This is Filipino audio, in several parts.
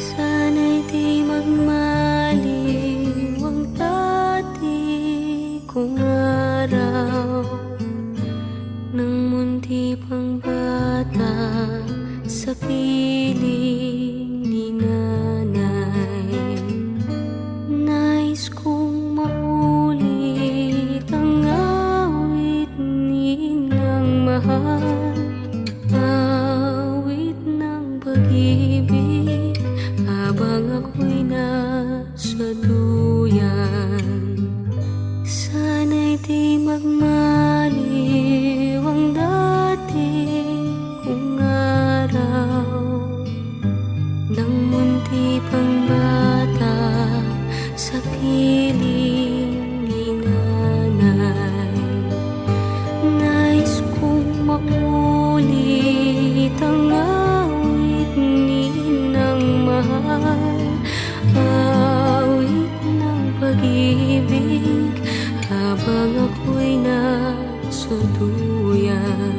Sana'y di magmaliw ang dati kong araw, nang munti pang bata sa piling ni nanay. Nais kong maulit ang awit ninang mahal, awit ng pag-ibig habang ako'y nasa duyan. Sana'y di magmaliw ang dati kong araw, nang munti pang bata sa piling ni nanay. Nais kong maulit ang awit ninang mahal, awit ng pag-ibig habang ako'y nasa duyan.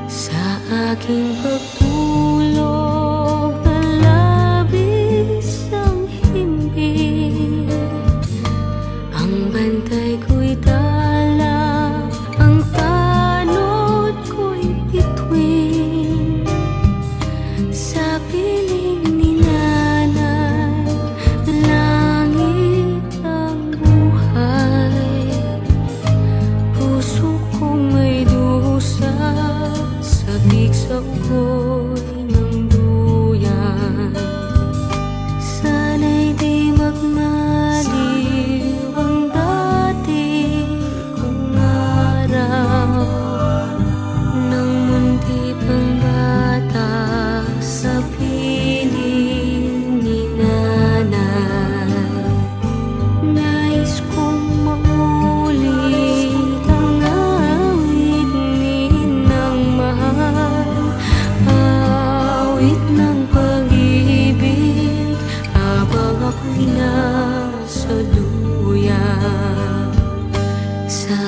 Sa aking pagtulog na labis ang himbing, ang bantay ko'y dala, ang tanod ko'y bituin. Sa piling ni nanay, langit ang buhay. Puso kong may dusa, sabik sa ako'y ng duyan. Sana'y di magmaliw ang dati kong araw, nang munti pang bata sa piling ni nanay. Nais kong maulit ang awit ninang mahal, awit ng pag-ibig habang ako'y nasa duyan. Sa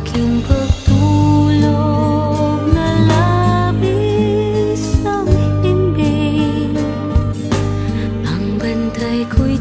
aking pagtulog na labis ang himbing, ang bantay ko'y